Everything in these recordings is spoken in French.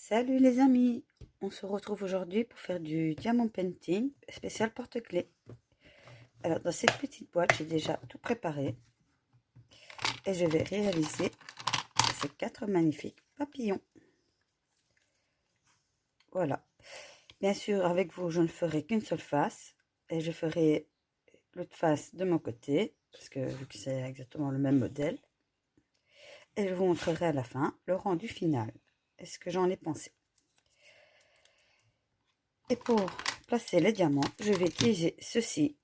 Salut les amis, on se retrouve aujourd'hui pour faire du diamant painting spécial porte-clés. Alors dans cette petite boîte, j'ai déjà tout préparé et je vais réaliser ces 4 magnifiques papillons. Voilà. Bien sûr, avec vous, je ne ferai qu'une seule face et je ferai l'autre face de mon côté parce que vu que c'est exactement le même modèle. Et je vous montrerai à la fin le rendu final et ce que j'en ai pensé. Et pour placer les diamants, je vais utiliser ceci.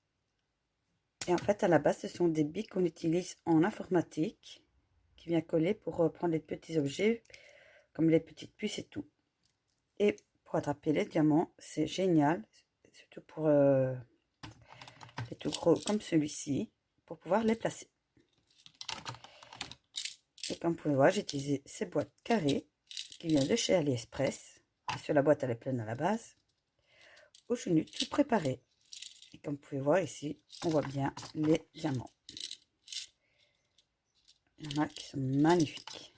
Et en fait, à la base, ce sont des bics qu'on utilise en informatique, qui vient coller pour prendre les petits objets, comme les petites puces et tout. Et pour attraper les diamants, c'est génial, surtout pour les tout gros comme celui-ci, pour pouvoir les placer. Et comme vous pouvez voir, j'ai utilisé ces boîtes carrées, qui viennent de chez AliExpress. Sur la boîte, elle est pleine à la base. Où je suis tout préparé. Et comme vous pouvez voir ici, on voit bien les diamants. Il y en a qui sont magnifiques.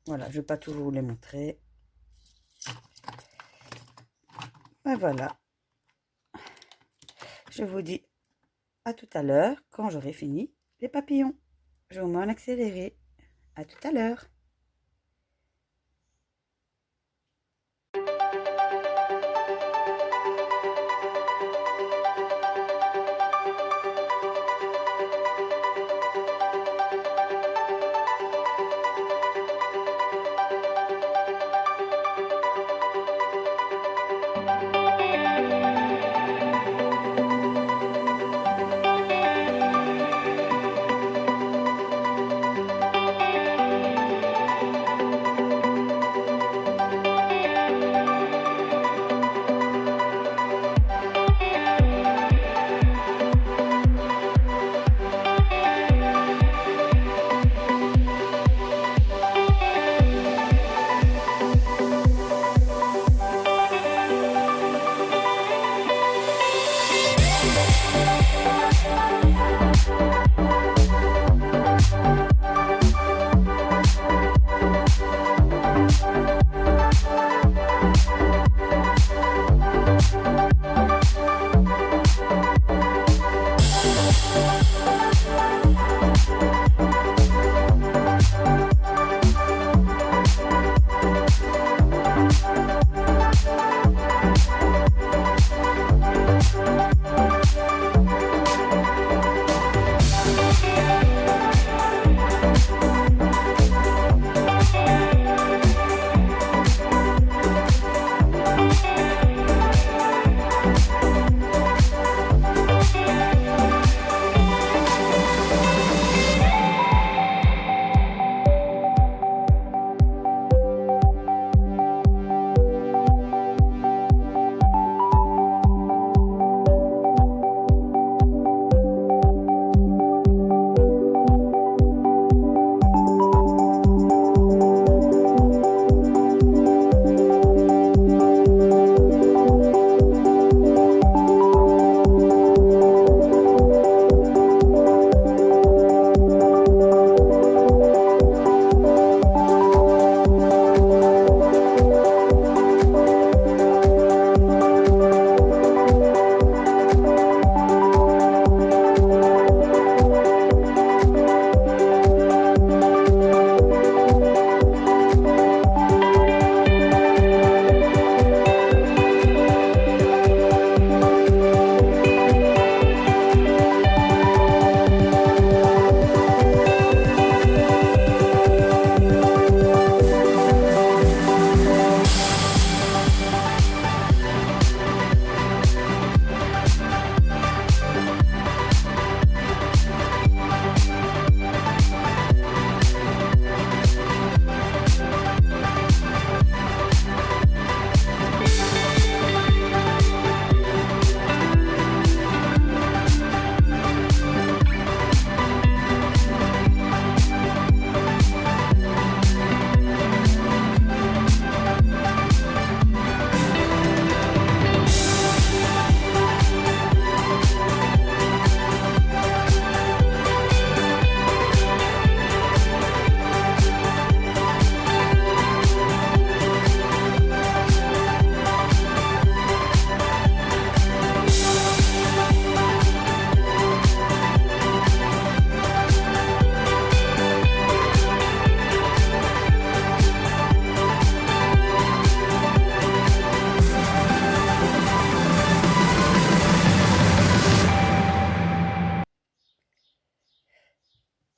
Voilà, je ne vais pas toujours vous les montrer. Ben voilà. Je vous dis à tout à l'heure quand j'aurai fini les papillons. Je vous mets en accéléré. À tout à l'heure.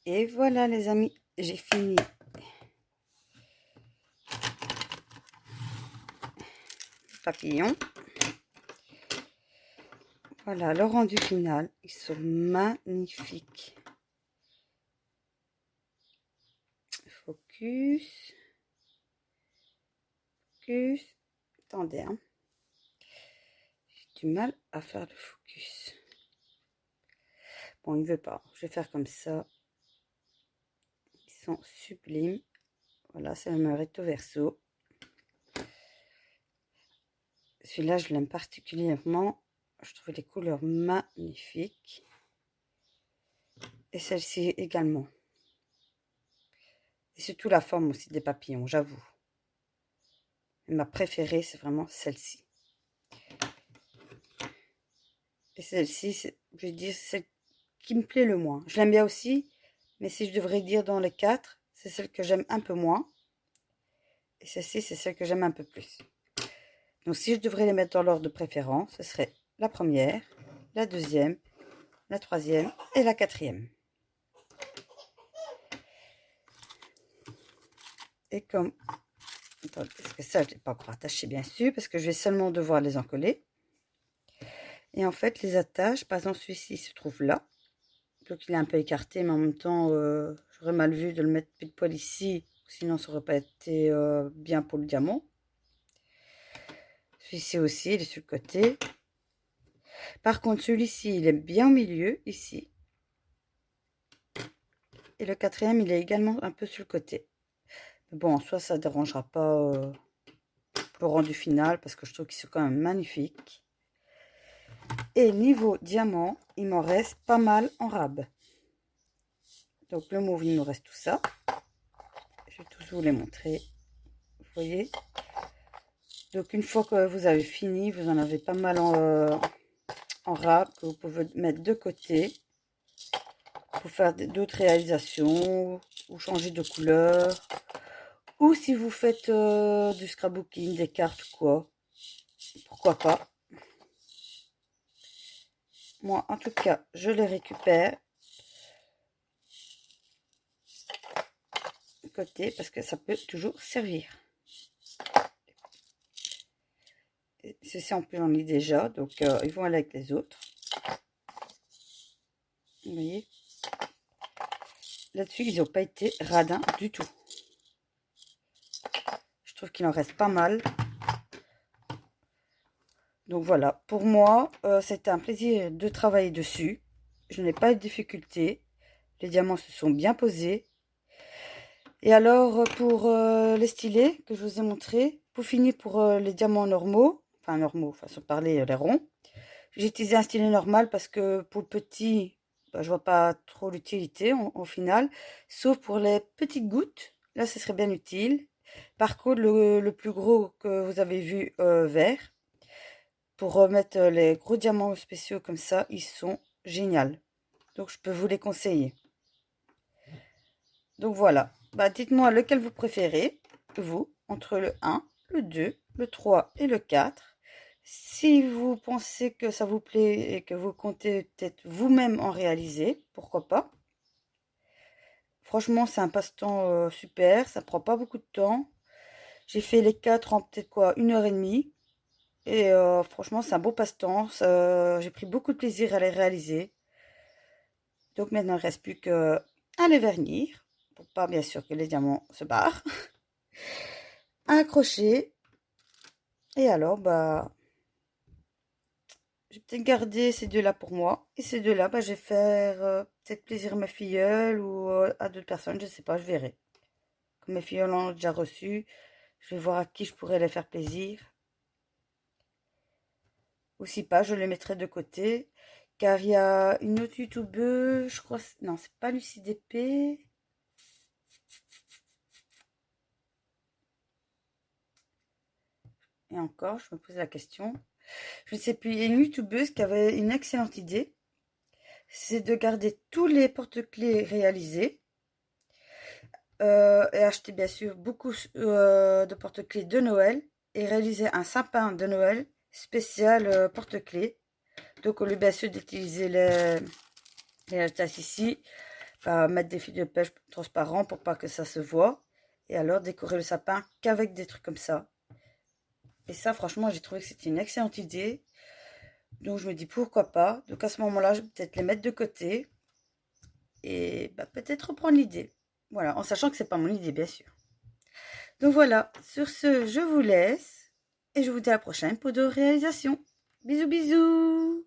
Et voilà les amis, j'ai fini. Papillon. Voilà le rendu final. Ils sont magnifiques. Focus. Focus. Attendez, hein. J'ai du mal à faire le focus. Bon, il veut pas. Je vais faire comme ça. Ils sont sublimes. Voilà, c'est le recto verso. Celui-là, je l'aime particulièrement. Je trouve les couleurs magnifiques. Et celle-ci également. Et surtout la forme aussi des papillons, j'avoue. Ma préférée, c'est vraiment celle-ci. Et celle-ci, je vais dire, c'est celle qui me plaît le moins. Je l'aime bien aussi, mais si je devrais dire dans les 4, c'est celle que j'aime un peu moins. Et celle-ci, c'est celle que j'aime un peu plus. Donc si je devrais les mettre dans l'ordre de préférence, ce serait la première, la deuxième, la troisième et la quatrième. Et comme... Attendez, parce que ça, je ne l'ai pas encore attaché bien sûr, parce que je vais seulement devoir les encoller. Et en fait, les attaches, par exemple, celui-ci se trouve là. Donc il est un peu écarté, mais en même temps, j'aurais mal vu de le mettre pile poil ici, sinon ça aurait pas été bien pour le diamant. Celui-ci aussi, il est sur le côté. Par contre, celui-ci, il est bien au milieu, ici. Et le quatrième, il est également un peu sur le côté. Mais bon, en soi, ça ne dérangera pas le rendu final, parce que je trouve qu'ils sont quand même magnifiques. Et niveau diamant, il m'en reste pas mal en rab. Donc le mauve, il nous reste tout ça. Je vais tous vous les montrer. Vous voyez? Donc une fois que vous avez fini, vous en avez pas mal en rab que vous pouvez mettre de côté pour faire d'autres réalisations ou changer de couleur. Ou si vous faites du scrapbooking, des cartes quoi, pourquoi pas. Moi en tout cas, je les récupère de côté parce que ça peut toujours servir. Ceci en plus j'en ai déjà, donc ils vont aller avec les autres. Vous voyez, là-dessus ils n'ont pas été radins du tout. Je trouve qu'il en reste pas mal. Donc voilà, pour moi, c'était un plaisir de travailler dessus. Je n'ai pas eu de difficulté. Les diamants se sont bien posés. Et alors, pour les stylés que je vous ai montré, pour finir pour les diamants normaux, façon de parler, les ronds, j'ai utilisé un stylet normal parce que pour le petit, bah, je vois pas trop l'utilité au final, sauf pour les petites gouttes. Là, ce serait bien utile. Par contre, le plus gros que vous avez vu vert, pour remettre les gros diamants spéciaux comme ça, ils sont géniaux. Donc, je peux vous les conseiller. Donc, voilà. Bah, dites-moi lequel vous préférez, vous, entre le 1, le 2, le 3 et le 4. Si vous pensez que ça vous plaît et que vous comptez peut-être vous-même en réaliser, pourquoi pas. Franchement, c'est un passe-temps super. Ça prend pas beaucoup de temps. J'ai fait les 4 en peut-être quoi, 1h30. Et franchement, c'est un beau passe-temps. J'ai pris beaucoup de plaisir à les réaliser. Donc maintenant, il ne reste plus qu'à les vernir. Pour pas, bien sûr, que les diamants se barrent. Accrocher. Et alors, bah, je vais peut-être garder ces deux-là pour moi. Et ces deux-là, bah, je vais faire peut-être plaisir à ma filleule ou à d'autres personnes. Je sais pas, je verrai. Comme mes filleuls en ont déjà reçu, je vais voir à qui je pourrais les faire plaisir. Ou si pas, je les mettrai de côté. Car il y a une autre youtubeuse, je crois, non, c'est pas Lucie DP. Et encore, je me pose la question. Je ne sais plus, il y a une youtubeuse qui avait une excellente idée. C'est de garder tous les porte-clés réalisés. Et acheter bien sûr beaucoup de porte-clés de Noël. Et réaliser un sapin de Noël spécial porte-clés. Donc au lieu bien sûr d'utiliser les tasse ici, Enfin, mettre des fils de pêche transparents pour pas que ça se voit. Et alors décorer le sapin qu'avec des trucs comme ça. Et ça, franchement, j'ai trouvé que c'était une excellente idée. Donc je me dis pourquoi pas. Donc à ce moment-là, je vais peut-être les mettre de côté. Et bah, peut-être reprendre l'idée. Voilà, en sachant que c'est pas mon idée, bien sûr. Donc voilà, sur ce, je vous laisse. Et je vous dis à la prochaine pour de réalisations. Bisous bisous.